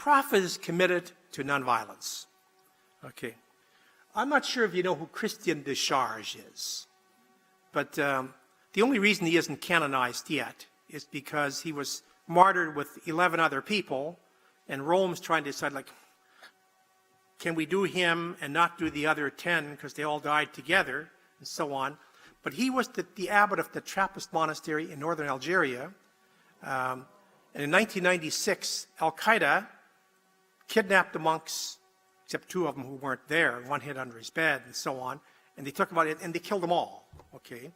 prophet is committed to nonviolence. Okay. I'm not sure if you know who Christian Descharges is, but the only reason he isn't canonized yet is because he was martyred with 11 other people, and Rome's trying to decide, like, can we do him and not do the other 10 because they all died together, and so on. But he was the abbot of the Trappist monastery in northern Algeria. And in 1996, Al-Qaeda kidnapped the monks, except 2 of them who weren't there. One hid under his bed, and so on. And they took them out, and they killed them all. Okay.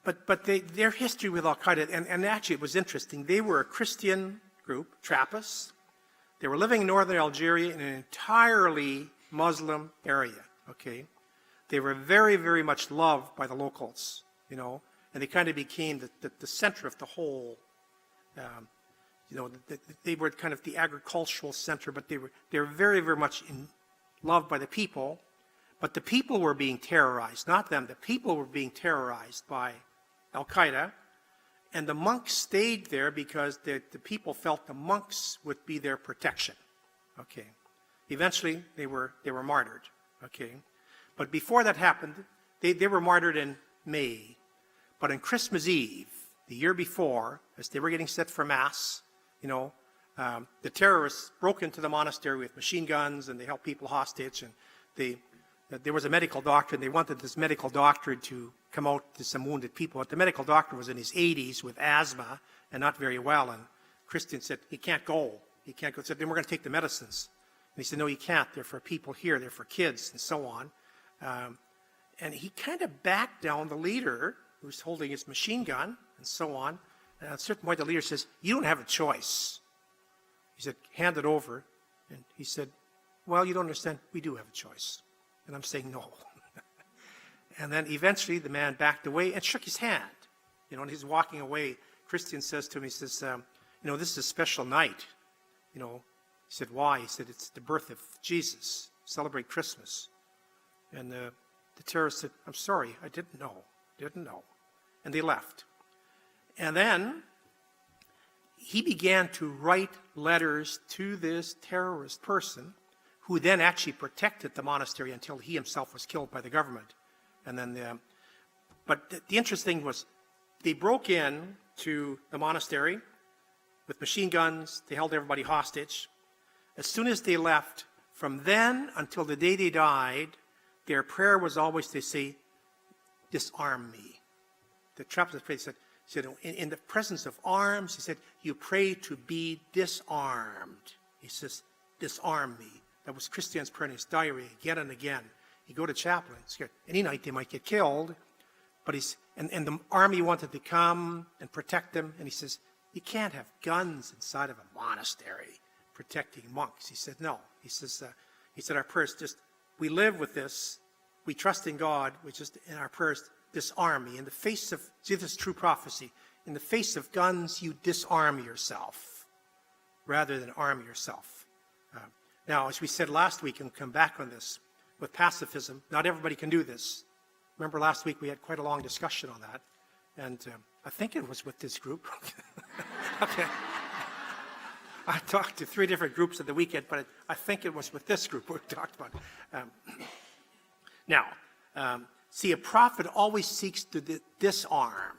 But their history with Al-Qaeda, and actually it was interesting. They were a Christian group, Trappists. They were living in northern Algeria in an entirely Muslim area. Okay. They were very, very much loved by the locals, you know, and they kind of became the center of the whole, you know, they were kind of the agricultural center, but they were very, very much loved by the people. But the people were being terrorized, not them. The people were being terrorized by Al-Qaeda, and the monks stayed there because the people felt the monks would be their protection. Okay. Eventually, they were martyred. Okay. But before that happened, they were martyred in May. But on Christmas Eve, the year before, as they were getting set for Mass, you know, the terrorists broke into the monastery with machine guns, and they held people hostage. And there was a medical doctor, and they wanted this medical doctor to come out to some wounded people. But the medical doctor was in his 80s with asthma and not very well. And Christian said, he can't go. He can't go. He said, then we're going to take the medicines. And he said, no, you can't. They're for people here. They're for kids, and so on. And he kind of backed down the leader who was holding his machine gun, and so on. And at a certain point, the leader says, you don't have a choice. He said, hand it over. And he said, well, you don't understand. We do have a choice. And I'm saying no. And then eventually the man backed away and shook his hand. You know, and he's walking away. Christian says to him, he says, you know, this is a special night. You know, he said, why? He said, it's the birth of Jesus. Celebrate Christmas. And the terrorist said, I'm sorry, I didn't know. And they left. And then he began to write letters to this terrorist person, who then actually protected the monastery until he himself was killed by the government. And then, but the interesting was, they broke in to the monastery with machine guns. They held everybody hostage. As soon as they left, from then until the day they died, their prayer was always to say, disarm me. The Trappist priest said, in the presence of arms, he said, you pray to be disarmed. He says, disarm me. That was Christian's prayer in his diary again and again. He'd go to chapel and scared. Any night they might get killed, but and the army wanted to come and protect them, and he says, you can't have guns inside of a monastery protecting monks. He said, no. He said, our prayers just, we live with this, we trust in God, we just, in our prayers, disarm me. In the face of, see, this is true prophecy, in the face of guns, you disarm yourself, rather than arm yourself. Now, as we said last week, and come back on this, with pacifism, not everybody can do this. Remember last week we had quite a long discussion on that, and I think it was with this group. Okay. I talked to 3 different groups at the weekend, but I think it was with this group we talked about. Now, see, a prophet always seeks to disarm.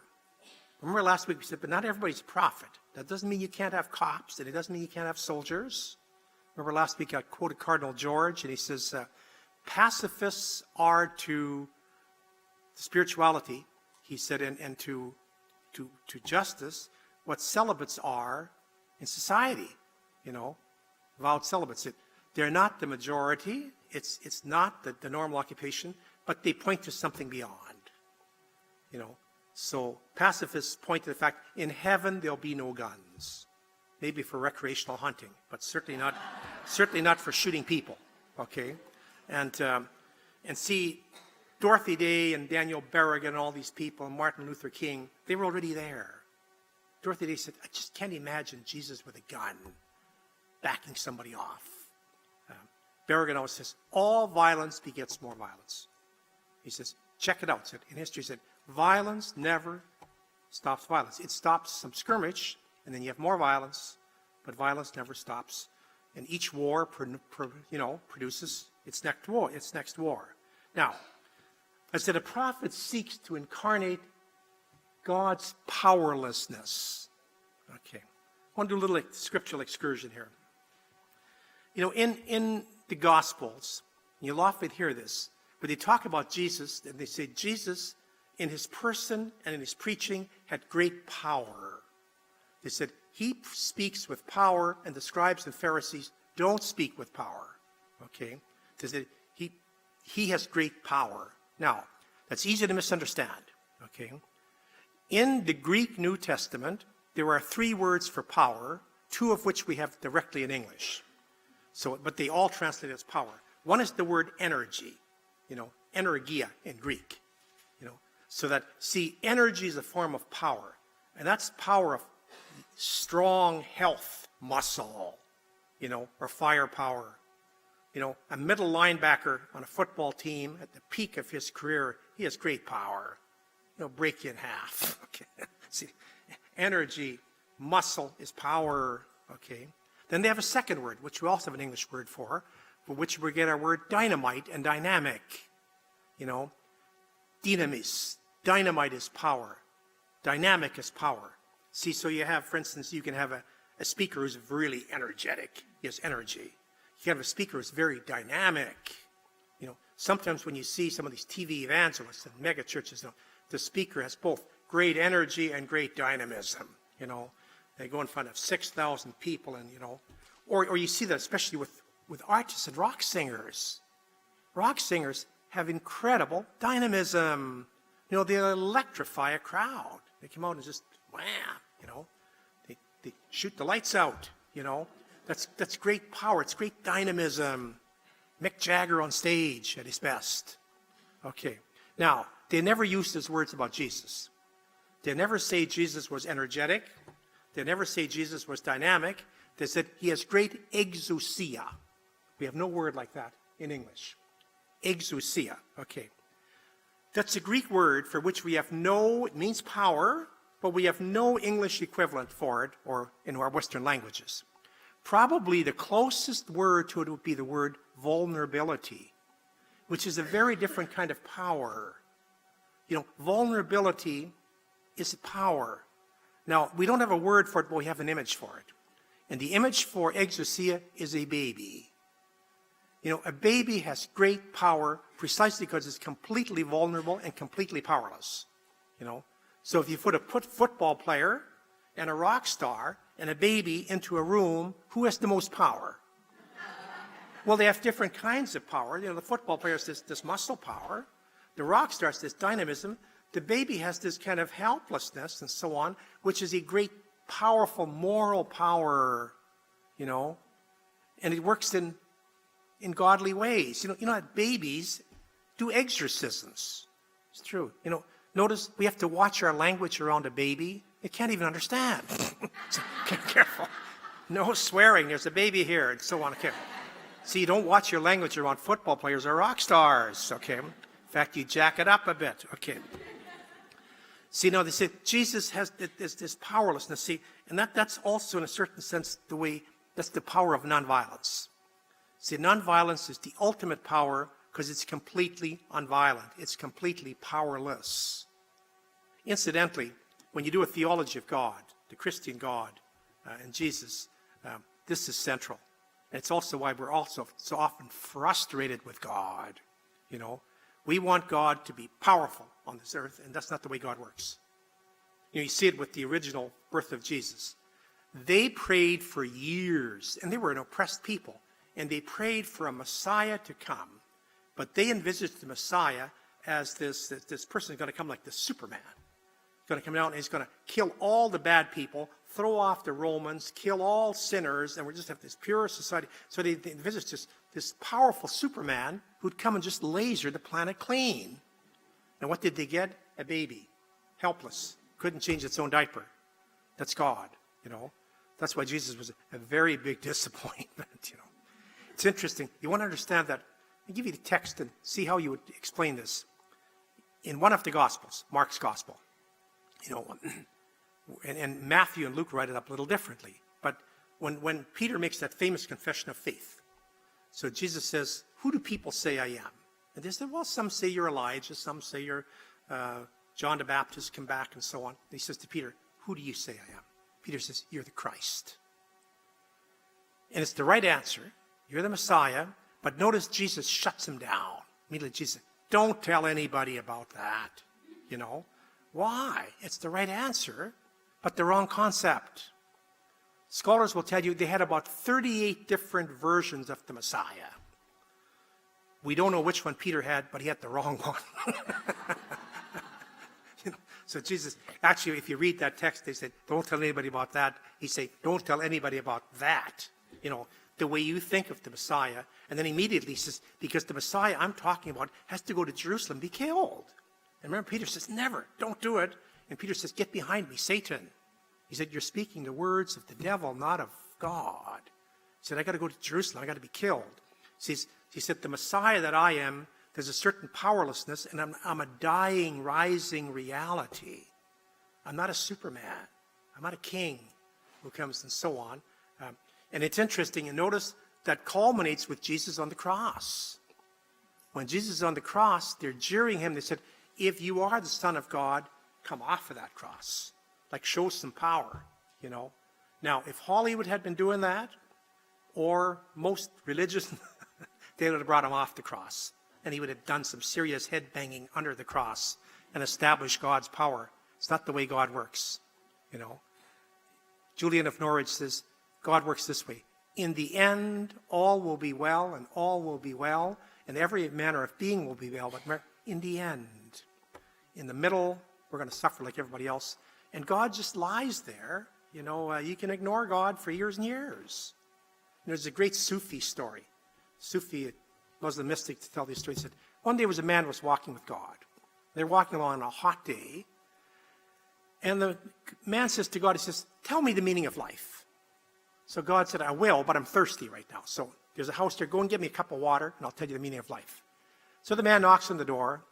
Remember last week we said, but not everybody's a prophet. That doesn't mean you can't have cops, and it doesn't mean you can't have soldiers. Remember last week I quoted Cardinal George, and he says, pacifists are to spirituality, he said, and to justice, what celibates are in society, you know, vowed celibates. They're not the majority, it's not the normal occupation, but they point to something beyond, you know. So pacifists point to the fact, in heaven there'll be no guns. Maybe for recreational hunting, but certainly not for shooting people, okay? And see, Dorothy Day and Daniel Berrigan and all these people, and Martin Luther King, they were already there. Dorothy Day said, I just can't imagine Jesus with a gun backing somebody off. Berrigan always says, all violence begets more violence. He says, check it out. In history, he said, violence never stops violence. It stops some skirmish, and then you have more violence, but violence never stops. And each war, produces its next war. Now, I said a prophet seeks to incarnate God's powerlessness. Okay. I want to do a little scriptural excursion here. In the Gospels, you'll often hear this, where they talk about Jesus, and they say Jesus, in his person and in his preaching, had great power. They said, he speaks with power, and the scribes and Pharisees don't speak with power. Okay? They said, he has great power. Now, that's easy to misunderstand. Okay? In the Greek New Testament, there are 3 words for power, 2 of which we have directly in English. But they all translate as power. One is the word energy, energia in Greek. So that, energy is a form of power. And that's power of strong health, muscle, or firepower. A middle linebacker on a football team at the peak of his career, he has great power. Break you in half. Okay. Energy, muscle is power. Okay. Then they have a second word, which we also have an English word for which we get our word dynamite and dynamic. Dynamis. Dynamite is power. Dynamic is power. So you have, for instance, you can have a speaker who's really energetic. He has energy. You can have a speaker who's very dynamic. Sometimes when you see some of these TV evangelists in mega churches, the speaker has both great energy and great dynamism. They go in front of 6,000 people, and or you see that especially with artists and rock singers. Rock singers have incredible dynamism. They electrify a crowd. They come out and just wham, they shoot the lights out. That's great power. It's great dynamism. Mick Jagger on stage at his best. Okay. Now, they never used those words about Jesus. They never say Jesus was energetic. They never say Jesus was dynamic. They said he has great exousia. We have no word like that in English. Exousia. Okay. That's a Greek word for which we have it means power, but we have no English equivalent for it or in our Western languages. Probably the closest word to it would be the word vulnerability, which is a very different kind of power. Vulnerability is power. Now, we don't have a word for it, but we have an image for it. And the image for exousia is a baby. A baby has great power precisely because it's completely vulnerable and completely powerless. So if you put a football player and a rock star and a baby into a room, who has the most power? Well, they have different kinds of power. The football player has this muscle power. The rock star has this dynamism. The baby has this kind of helplessness and so on, which is a great, powerful moral power, and it works in godly ways. That babies do exorcisms. It's true. Notice we have to watch our language around a baby. It can't even understand. So, careful. No swearing. There's a baby here, and so on. Okay. So you don't watch your language around football players or rock stars. Okay. In fact, you jack it up a bit. Okay. See, now they say Jesus has this powerlessness. See, and that's also in a certain sense that's the power of nonviolence. See, nonviolence is the ultimate power because it's completely unviolent. It's completely powerless. Incidentally, when you do a theology of God, the Christian God and Jesus, this is central. And it's also why we're also so often frustrated with God. We want God to be powerful on this earth, and that's not the way God works. You see it with the original birth of Jesus. They prayed for years, and they were an oppressed people, and they prayed for a Messiah to come, but they envisaged the Messiah as this person is going to come like the Superman. He's going to come down and he's going to kill all the bad people, throw off the Romans, kill all sinners, and we're just have this pure society. So they envisaged this powerful Superman who'd come and just laser the planet clean. And what did they get? A baby, helpless, couldn't change its own diaper. That's God, That's why Jesus was a very big disappointment, It's interesting. You want to understand that. I'll give you the text and see how you would explain this. In one of the Gospels, Mark's Gospel, and Matthew and Luke write it up a little differently. But when Peter makes that famous confession of faith. So Jesus says, who do people say I am? And they said, well, some say you're Elijah, some say you're John the Baptist, come back, and so on. And he says to Peter, who do you say I am? Peter says, you're the Christ. And it's the right answer. You're the Messiah. But notice Jesus shuts him down. Immediately Jesus said, don't tell anybody about that. You know, why? It's the right answer, but the wrong concept. Scholars will tell you they had about 38 different versions of the Messiah. We don't know which one Peter had, but he had the wrong one. You know, so Jesus, actually, if you read that text, they said, don't tell anybody about that. He said, don't tell anybody about that. You know, the way you think of the Messiah. And then immediately he says, because the Messiah I'm talking about has to go to Jerusalem, be killed. And remember, Peter says, never, don't do it. And Peter says, get behind me, Satan. He said, you're speaking the words of the devil, not of God. He said, I got to go to Jerusalem, I got to be killed. He said, the Messiah that I am, there's a certain powerlessness, and I'm a dying, rising reality. I'm not a Superman. I'm not a king who comes and so on. And it's interesting, and notice that culminates with Jesus on the cross. When Jesus is on the cross, they're jeering him. They said, if you are the Son of God, come off of that cross. Like, show some power, you know. Now, if Hollywood had been doing that, or most religious, they would have brought him off the cross. And he would have done some serious head-banging under the cross and established God's power. It's not the way God works, you know. Julian of Norwich says, God works this way. In the end, all will be well, and all will be well, and every manner of being will be well. But in the end, in the middle, we're going to suffer like everybody else. And God just lies there. You know, you can ignore God for years and years. And there's a great Sufi story. Sufi, Muslim mystic, to tell this story, said, one day was a man was walking with God. They're walking along on a hot day. And the man says to God, he says, tell me the meaning of life. So God said, I will, but I'm thirsty right now. So there's a house there. Go and get me a cup of water, and I'll tell you the meaning of life. So the man knocks on the door,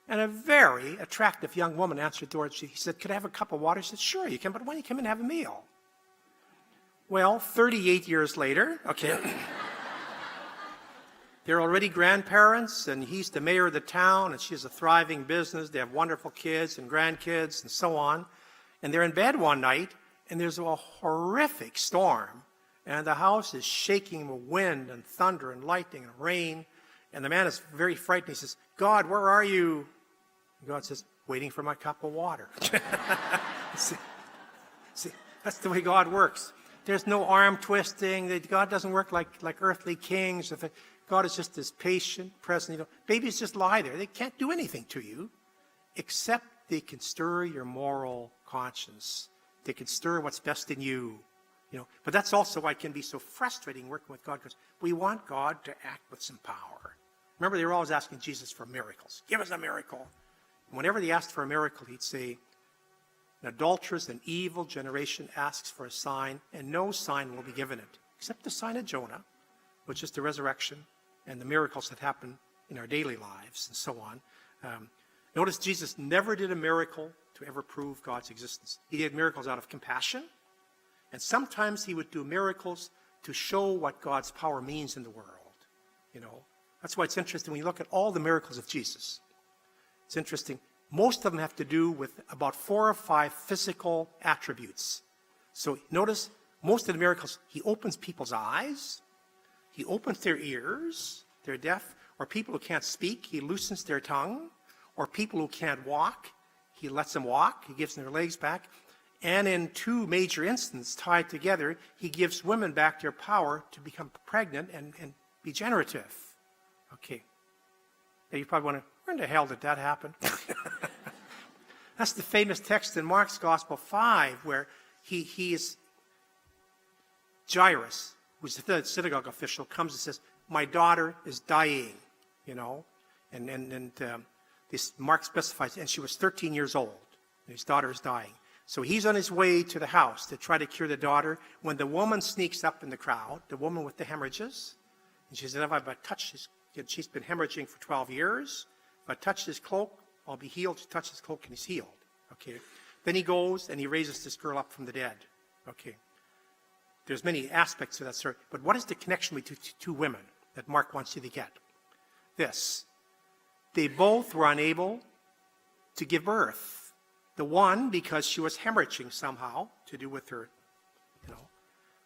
and a very attractive young woman answered the door. He said, could I have a cup of water? She said, sure, you can, but why don't you come and have a meal? Well, 38 years later, okay, they're already grandparents, and he's the mayor of the town, and she's a thriving business. They have wonderful kids and grandkids and so on. And they're in bed one night, and there's a horrific storm. And the house is shaking with wind and thunder and lightning and rain. And the man is very frightened. He says, God, where are you? And God says, waiting for my cup of water. see, that's the way God works. There's no arm twisting. God doesn't work like earthly kings. God is just this patient, present. You know, babies just lie there. They can't do anything to you, except they can stir your moral conscience. They can stir what's best in you. You know, but that's also why it can be so frustrating working with God, because we want God to act with some power. Remember, they were always asking Jesus for miracles. Give us a miracle. And whenever they asked for a miracle, he'd say, an adulterous and evil generation asks for a sign, and no sign will be given it, except the sign of Jonah, which is the resurrection and the miracles that happen in our daily lives and so on. Notice Jesus never did a miracle to ever prove God's existence. He did miracles out of compassion, and sometimes he would do miracles to show what God's power means in the world. You know, that's why it's interesting when you look at all the miracles of Jesus. It's interesting. Most of them have to do with about 4 or 5 physical attributes. So notice, most of the miracles, he opens people's eyes, he opens their ears, they're deaf, or people who can't speak, he loosens their tongue, or people who can't walk, he lets them walk, he gives them their legs back. And in 2 major instances tied together, he gives women back their power to become pregnant and be generative. Okay. Now you probably wonder, where in the hell did that happen? That's the famous text in Mark's Gospel 5, where he is, Jairus, who's the synagogue official, comes and says, my daughter is dying, you know. And this Mark specifies, and she was 13 years old, and his daughter is dying. So he's on his way to the house to try to cure the daughter, when the woman sneaks up in the crowd, the woman with the hemorrhages, and she said, if I touch his, she's been hemorrhaging for 12 years, if I touch his cloak, I'll be healed. She touches his cloak and he's healed. Okay. Then he goes and he raises this girl up from the dead. Okay. there's many aspects to that story. But what is the connection between two women that Mark wants you to get? This. They both were unable to give birth. The one because she was hemorrhaging somehow to do with her,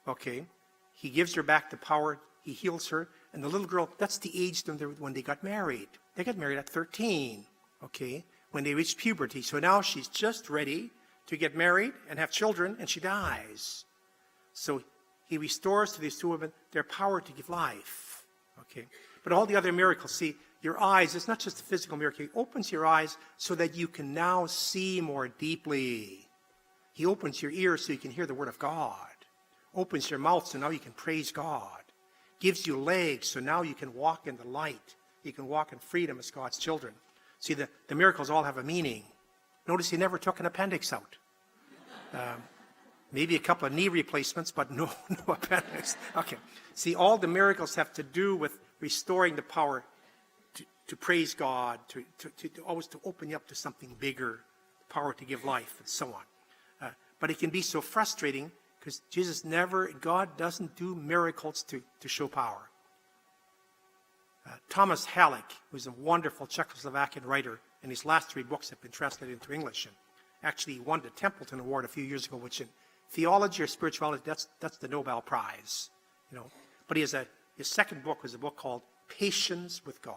Okay. He gives her back the power. He heals her. And the little girl, that's the age when they got married. They got married at 13. Okay. When they reached puberty. So now she's just ready to get married and have children, and she dies. So he restores to these two women their power to give life. Okay. But all the other miracles, see, your eyes, it's not just a physical miracle. He opens your eyes so that you can now see more deeply. He opens your ears so you can hear the word of God. Opens your mouth so now you can praise God. Gives you legs so now you can walk in the light. You can walk in freedom as God's children. See, the miracles all have a meaning. Notice he never took an appendix out. Maybe a couple of knee replacements, but no appendix. Okay. See, all the miracles have to do with restoring the power to praise God, to always to open you up to something bigger, power to give life, and so on. But it can be so frustrating because God doesn't do miracles to show power. Thomas Halleck, who's a wonderful Czechoslovakian writer, and his last 3 books have been translated into English. And actually, he won the Templeton Award a few years ago, which in theology or spirituality, that's the Nobel Prize. But his second book was a book called Patience with God.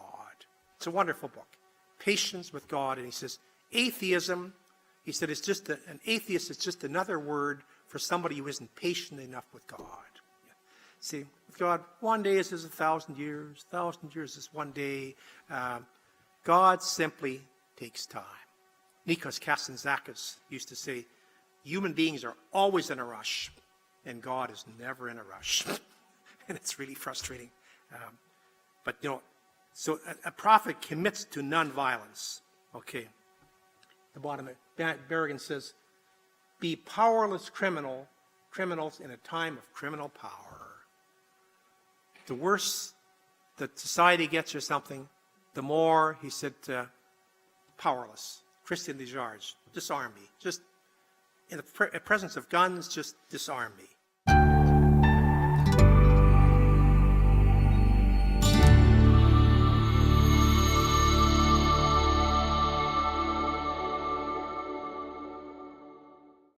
It's a wonderful book. Patience with God. And he says, atheism, he said, an atheist is just another word for somebody who isn't patient enough with God. Yeah. See, with God, one day is as 1,000 years. 1,000 years is one day. God simply takes time. Nikos Kazantzakis used to say, human beings are always in a rush, and God is never in a rush. And it's really frustrating. So a prophet commits to nonviolence. Okay. The bottom of it, Berrigan says, be powerless criminals in a time of criminal power. The worse that society gets or something, the more, he said, powerless. Christian Desjardins, disarm me. Just in the presence of guns, just disarm me.